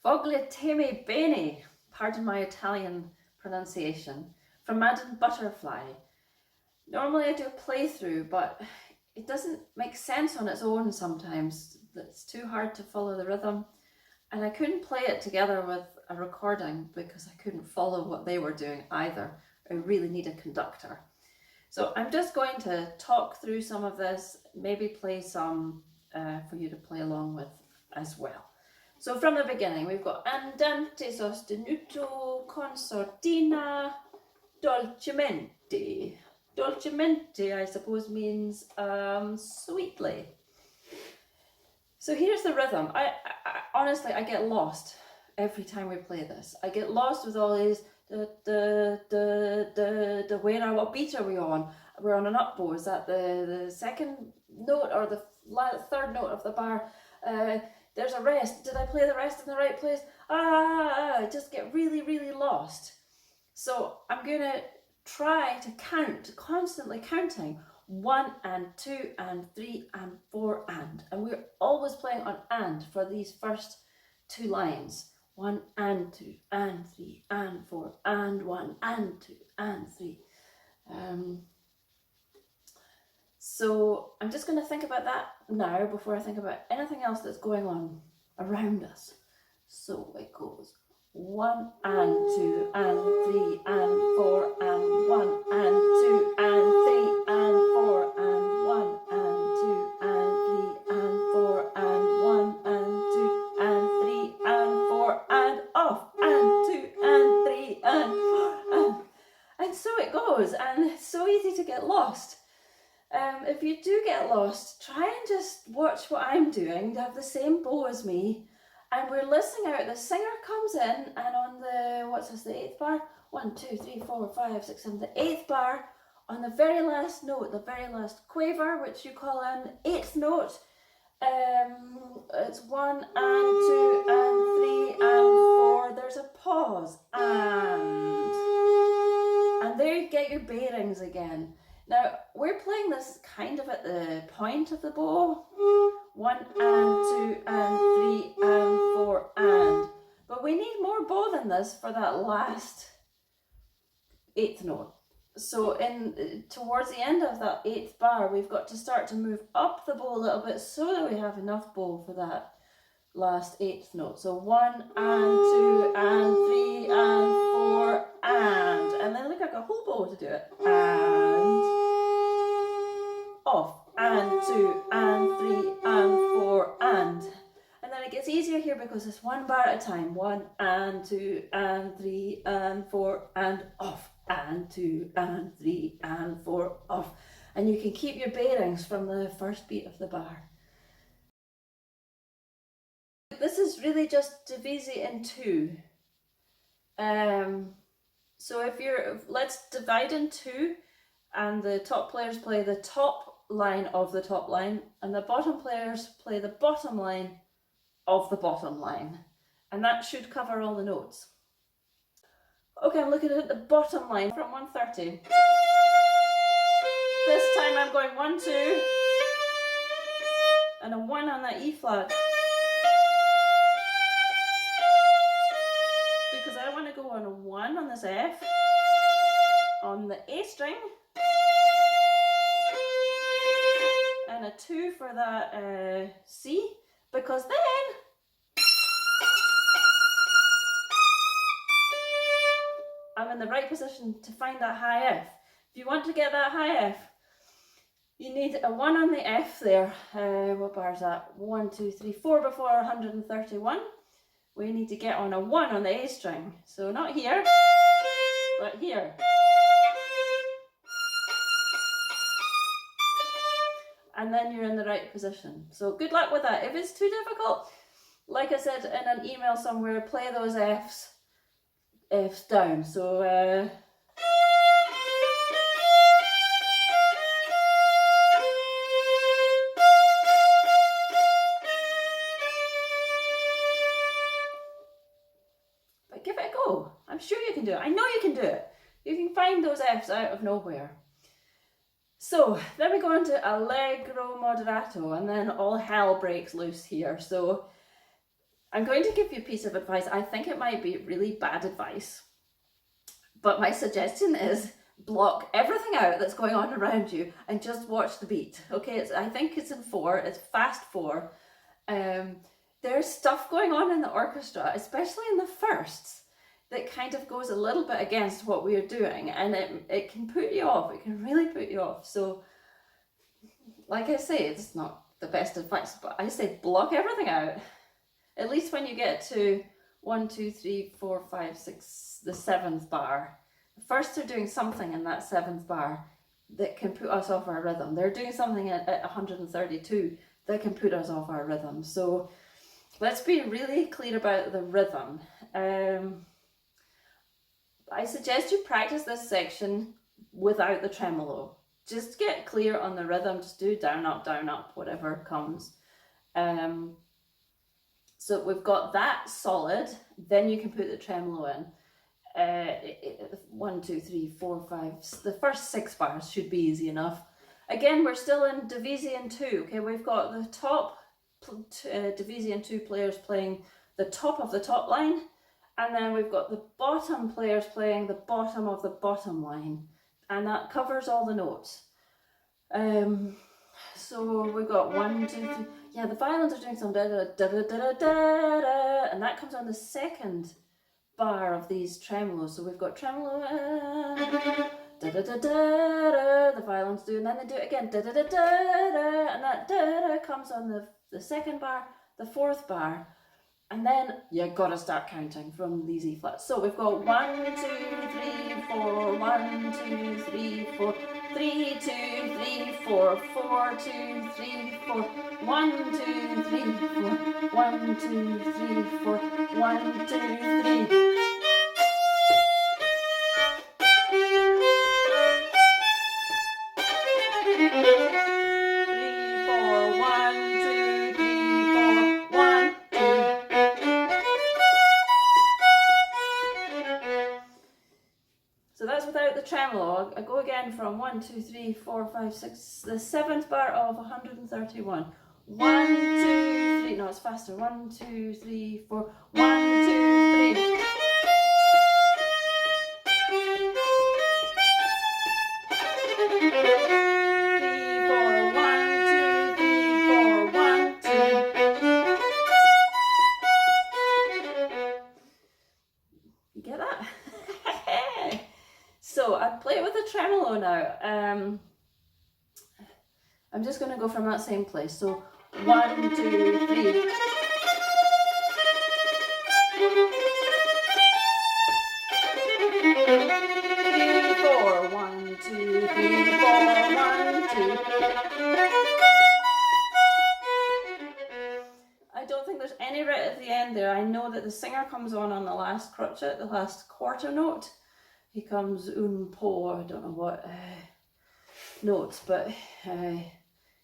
Vogliatemi Bene, pardon my Italian pronunciation, from Madden Butterfly. Normally I do a playthrough, but it doesn't make sense on its own sometimes. It's too hard to follow the rhythm. And I couldn't play it together with a recording because I couldn't follow what they were doing either. I really need a conductor. So I'm just going to talk through some of this, maybe play some for you to play along with as well. So from the beginning, we've got andante sostenuto con sordina dolcemente. Dolcemente, I suppose, means sweetly. So here's the rhythm. I honestly, I get lost every time we play this. I get lost with all these what beat are we on? We're on an up bow. Is that the second note or the third note of the bar? There's a rest. Did I play the rest in the right place? I just get really, really lost. So I'm gonna try to count, constantly counting 1 and 2 and 3 and 4 and we're always playing on and for these first two lines. 1 and 2 and 3 and 4 and 1 and 2 and 3. So I'm just going to think about that now before I think about anything else that's going on around us. So it goes 1 and 2 and 3 and 4 and 1 and 2 and 3 and 4 and 1 and 2 and 3 and 4 and 1 and 2 and 3 and 4 and off and 2 and 3 and 4 and so it goes, and it's so easy to get lost. If you do get lost, try and just watch what I'm doing, have the same bow as me. And we're listening out, the singer comes in, and on the, what's this, the 8th bar? 1, 2, 3, 4, 5, 6, 7, the 8th bar, on the very last note, the very last quaver, which you call an 8th note, it's 1 and 2 and 3 and 4, there's a pause, and there you get your bearings again. Now, we're playing this kind of at the point of the bow. 1 and 2 and 3 and 4 and. But we need more bow than this for that last 8th note. So towards the end of that 8th bar, we've got to start to move up the bow a little bit so that we have enough bow for that last 8th note. So 1 and 2 and 3 and 4 and then look, I've got a whole bow to do it. And off and 2 and 3 and 4 and then it gets easier here because it's 1 bar at a time. 1 and 2 and 3 and 4 and off and 2 and 3 and 4 off, and you can keep your bearings from the first beat of the bar. This is really just divisi in 2. So let's divide in 2, and the top players play the top line of the top line, and the bottom players play the bottom line of the bottom line, and that should cover all the notes. Okay, I'm looking at the bottom line from 130. This time I'm going 1, 2, and a 1 on that E flat, because I want to go on a 1 on this F, on the A string, and a 2 for that C, because then I'm in the right position to find that high F. If you want to get that high F, you need a 1 on the F there. What bar is that? 1, 2, 3, 4 before 131. We need to get on a 1 on the A string. So not here, but here. And then you're in the right position. So good luck with that. If it's too difficult, like I said in an email somewhere, play those Fs down. So but give it a go. I'm sure you can do it. I know you can do it. You can find those Fs out of nowhere. So then we go into Allegro moderato, and then all hell breaks loose here. So I'm going to give you a piece of advice. I think it might be really bad advice, but my suggestion is block everything out that's going on around you and just watch the beat. Okay, I think it's in 4, it's fast 4. There's stuff going on in the orchestra, especially in the firsts, that kind of goes a little bit against what we're doing, and it can put you off. It can really put you off. So, like I say, it's not the best advice, but I say block everything out. At least when you get to 1, 2, 3, 4, 5, 6, the 7th bar. First, they're doing something in that 7th bar that can put us off our rhythm. They're doing something at 132 that can put us off our rhythm. So let's be really clear about the rhythm. I suggest you practice this section without the tremolo. Just get clear on the rhythm. Just do down, up, whatever comes. So we've got that solid, then you can put the tremolo in. 1, 2, 3, 4, 5, the first 6 bars should be easy enough. Again, we're still in Division 2, okay? We've got the top Division 2 players playing the top of the top line, and then we've got the bottom players playing the bottom of the bottom line, and that covers all the notes. So we've got 1, 2, 3, yeah, the violins are doing some da da da da da da da, and that comes on the 2nd bar of these tremolos. So we've got tremolo, da da da da da, the violins do, and then they do it again, da da da da da, and that da da comes on the 2nd bar, the 4th bar, and then you gotta start counting from these E flats. So we've got 1, 2, 3, 4, 1, 2, 3, 4, 3, 2, 3, 4, 4, 2, 3, 4, 1, 2, 3, 4, 1, 2, 3, 4, 1, 2, 3. Tremolo. I go again from 1, 2, 3, 4, 5, 6, the 7th bar of 131. 1, 2, 3, no, it's faster. 1, 2, 3, 4, 1, 2, 3. You get that? So I play with the tremolo now. I'm just going to go from that same place. So 1, 2, 3. I don't think there's any right at the end there. I know that the singer comes on the last crotchet, the last quarter note. He comes un po, I don't know what notes, but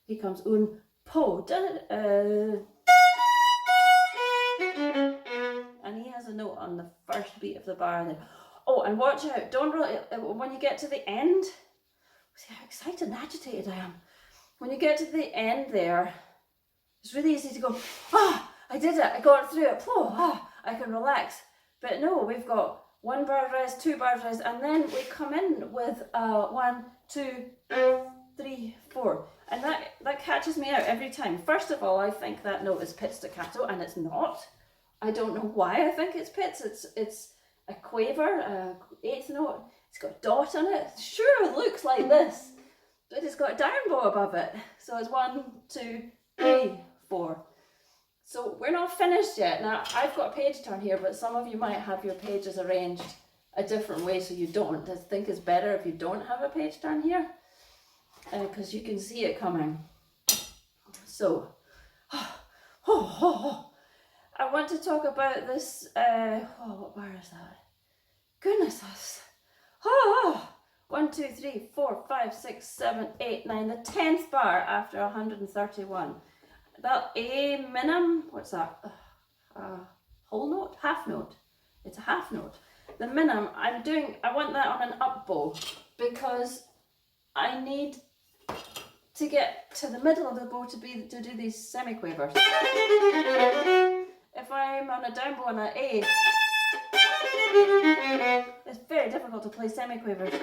he comes un po, and he has a note on the first beat of the bar there. Oh, and watch out, don't really, when you get to the end, see how excited and agitated I am. When you get to the end there, it's really easy to go, I did it, I got through it, I can relax. But no, we've got 1 bar rest, 2 bars rest, and then we come in with 1, 2, 3, 4. And that catches me out every time. First of all, I think that note is pit staccato, and it's not. I don't know why I think it's pits. It's a quaver, 8th note. It's got a dot on it. Sure, it looks like this, but it's got a down bow above it. So it's 1, 2, 3, 4. So we're not finished yet. Now, I've got a page turn here, but some of you might have your pages arranged a different way, so you don't. I think it's better if you don't have a page turn here, because you can see it coming. So, I want to talk about this, what bar is that? Goodness, that's, 1, 2, 3, 4, 5, 6, 7, 8, 9, the 10th bar after 131. That A minimum, what's that? Whole note? Half note. It's a half note. The minimum, I want that on an up bow because I need to get to the middle of the bow to do these semiquavers. If if I'm on a down bow on an A, it's very difficult to play semiquavers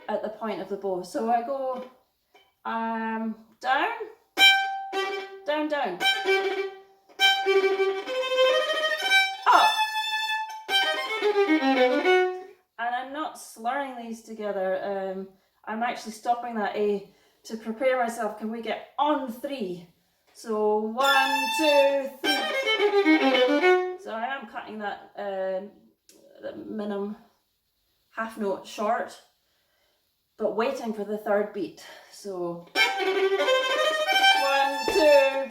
at the point of the bow. So I go down, down, down, up. And I'm not slurring these together. I'm actually stopping that A to prepare myself. Can we get on 3? So 1, 2, 3. So I am cutting that the minimum half note short, but waiting for the third beat. So 1, 2,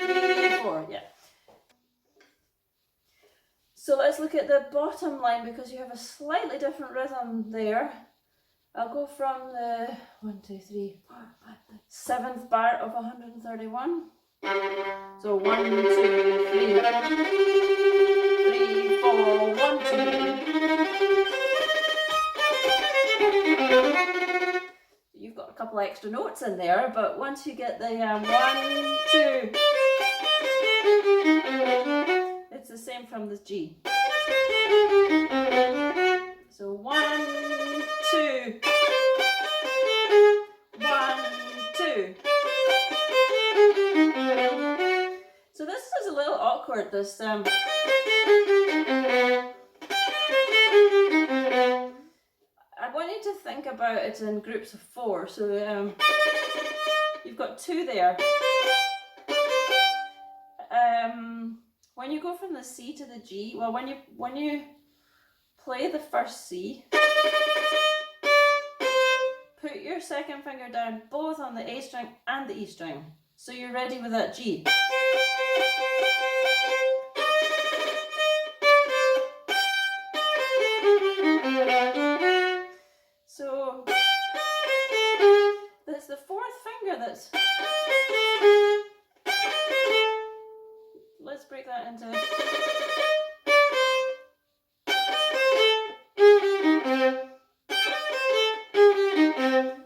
3, 4. Yeah. So let's look at the bottom line because you have a slightly different rhythm there. I'll go from the 1, 2, 3, 4, 5, 7th bar of 131. So 1, 2, 3, 3, 4, 1, 2. You've got a couple extra notes in there, but once you get the 1, 2, it's the same from the G. So 1, 2, 1, 2. So this is a little awkward, this I want you to think about it in groups of 4. So you've got 2 there. When you go from the C to the G, well, when you play the first C, put your second finger down both on the A string and the E string, so you're ready with that G. So there's the 4th finger that's, let's break that into,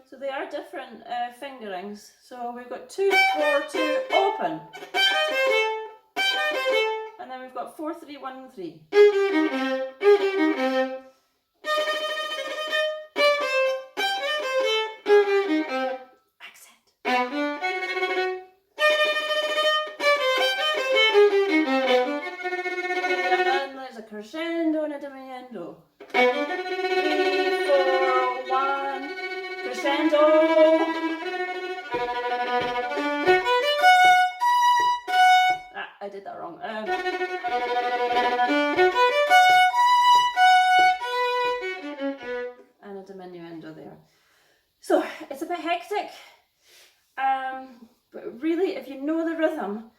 so they are different fingerings. So we've got 2, 4, 2, open, and then we've got 4, 3, 1, 3. Crescendo and a diminuendo. 3, 4, 1, crescendo. I did that wrong. And a diminuendo there. So it's a bit hectic, but really, if you know the rhythm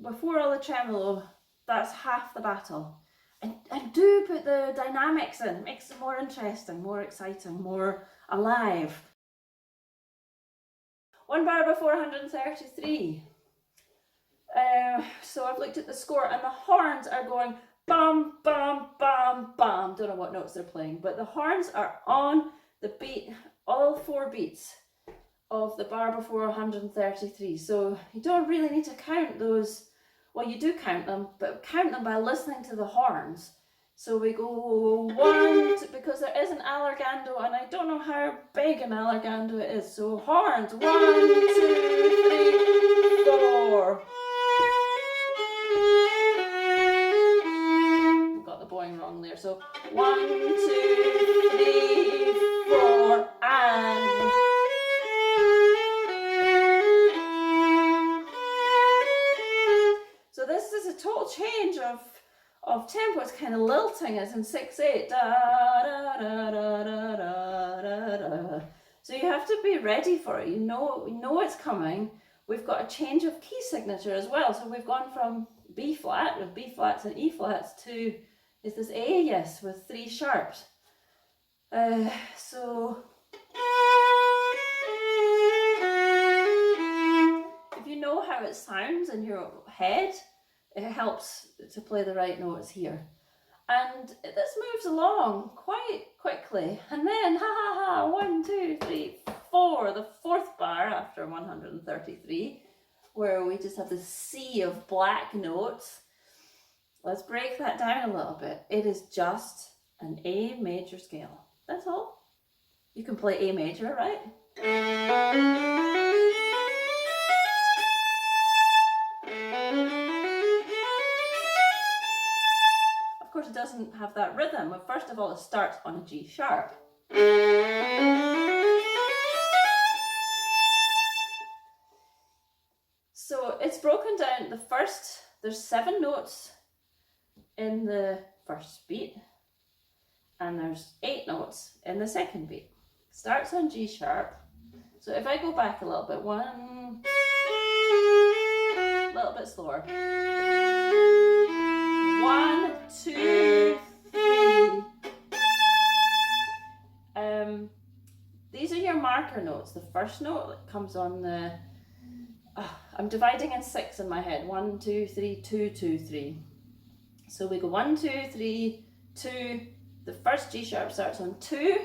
before all the tremolo, that's half the battle. And do put the dynamics in, it makes it more interesting, more exciting, more alive. 1 bar before 133. So I've looked at the score and the horns are going bum, bum, bum, bum. Don't know what notes they're playing, but the horns are on the beat, all 4 beats of the bar before 133. So you don't really need to count those. Well, you do count them, but count them by listening to the horns. So we go 1, 2, because there is an allargando, and I don't know how big an allargando it is. So horns, 1, 2, 3, 4. Got the bowing wrong there. So 1, 2, 3, 4, and. So this is a total change of tempo. It's kind of lilting, as in 6/8. Da, da, da, da, da, da, da. So you have to be ready for it. You know it's coming. We've got a change of key signature as well. So we've gone from B flat with B flats and E flats to, is this A? Yes, with 3 sharps. So if you know how it sounds in your head, it helps to play the right notes here. And this moves along quite quickly. And then, ha ha ha, 1, 2, 3, 4, the 4th bar after 133. where we just have this sea of black notes. Let's break that down a little bit. It is just an A major scale. That's all. You can play A major, right? Of course, it doesn't have that rhythm. But first of all, it starts on a G sharp. So it's broken down. There's 7 notes in the first beat, and there's 8 notes in the second beat. Starts on G sharp. So if I go back a little bit, one, a little bit slower. 1, 2, 3. These are your marker notes. The first note that comes on the, I'm dividing in 6 in my head. 1, 2, 3, 2, 2, 3. So we go 1, 2, 3, 2. The first G sharp starts on 2,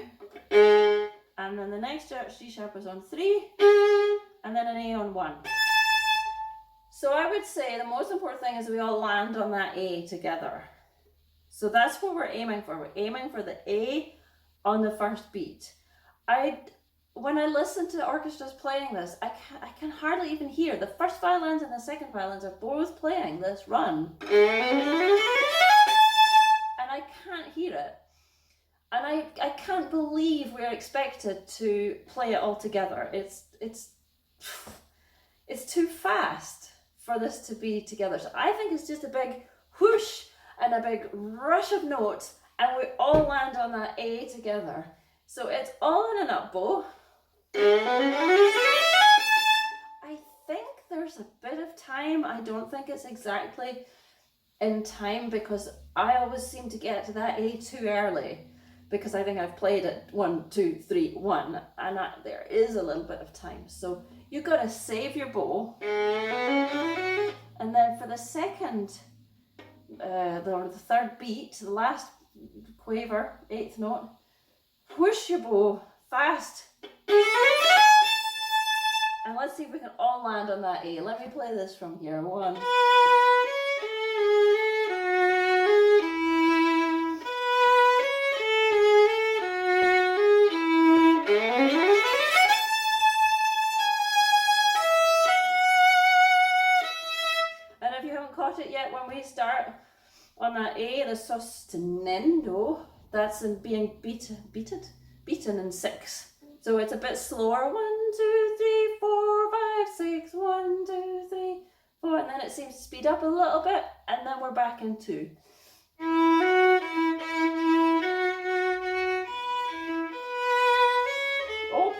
and then the next G sharp is on 3, and then an A on 1. So I would say the most important thing is we all land on that A together. So that's what we're aiming for. We're aiming for the A on the first beat. When I listen to orchestras playing this, I can hardly even hear. The first violins and the second violins are both playing this run. And I can't hear it. And I can't believe we're expected to play it all together. It's too fast for this to be together. So I think it's just a big whoosh and a big rush of notes, and we all land on that A together. So it's all in an up bow. I think there's a bit of time. I don't think it's exactly in time, because I always seem to get to that A too early, because I think I've played it 1, 2, 3, 1, and there is a little bit of time. So you've got to save your bow, and then for the second, the third beat, the last quaver, 8th note, push your bow fast, and let's see if we can all land on that A. Let me play this from here. 1. And if you haven't caught it yet, when we start on that A, the sostenendo, that's in being beaten in 6. So it's a bit slower. 1, 2, 3, 4, 5, 6. 1, 2, 3, 4, and then it seems to speed up a little bit, and then we're back in 2. Oh.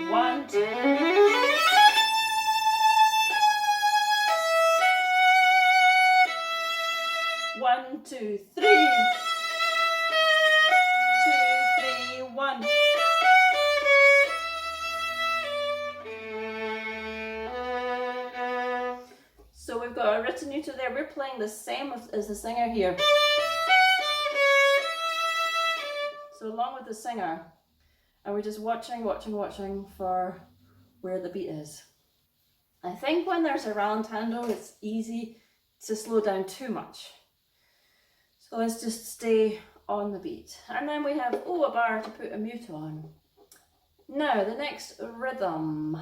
1, 2. 1, 2, 3. 2, 3, 1. So we've got a ritenuto there. We're playing the same as the singer here. So along with the singer, and we're just watching for where the beat is. I think when there's a rallentando, it's easy to slow down too much. So let's just stay on the beat. And then we have, a bar to put a mute on. Now, the next rhythm.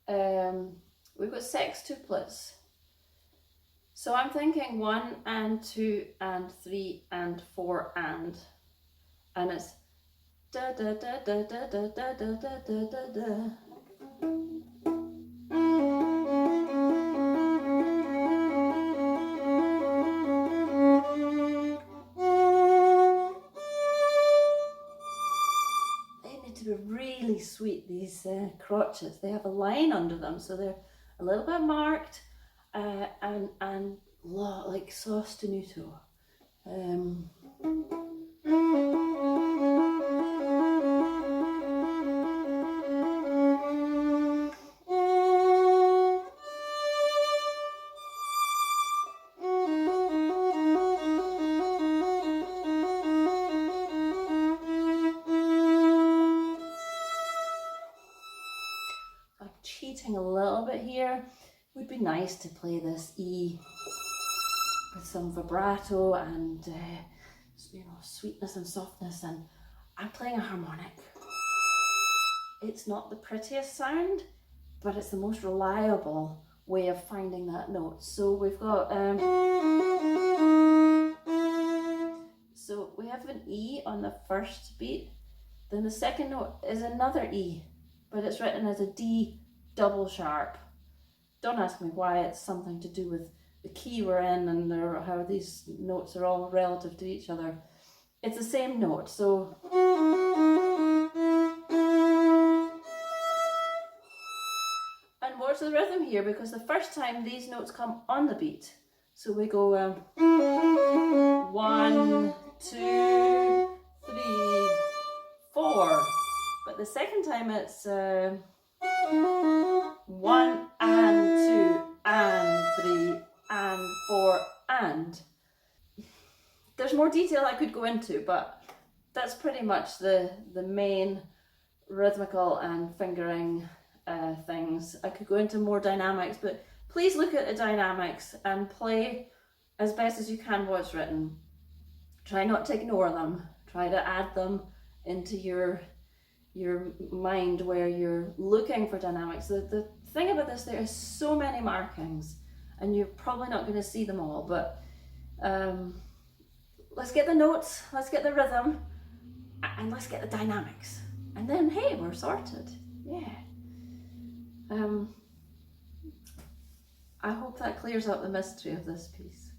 We've got sextuplets. So I'm thinking 1 and 2 and 3 and 4 and it's da da da da da da da da da da da. Really sweet, these crotches. They have a line under them, so they're a little bit marked, and like sostenuto. forgetting a little bit here. It would be nice to play this E with some vibrato and you know, sweetness and softness, and I'm playing a harmonic. It's not the prettiest sound, but it's the most reliable way of finding that note. So we've got so we have an E on the first beat, then the second note is another E, but it's written as a D double sharp. Don't ask me why, it's something to do with the key we're in and how these notes are all relative to each other. It's the same note, so and more to the rhythm here, because the first time these notes come on the beat. So we go 1, 2, 3, 4. But the second time it's 1 and 2 and 3 and 4 and. There's more detail I could go into, but that's pretty much the main rhythmical and fingering things. I could go into more dynamics, but please look at the dynamics and play as best as you can what's written. Try not to ignore them. Try to add them into your mind where you're looking for dynamics. The thing about this, there are so many markings and you're probably not going to see them all, but let's get the notes, let's get the rhythm, and let's get the dynamics. And then, hey, we're sorted. Yeah. I hope that clears up the mystery of this piece.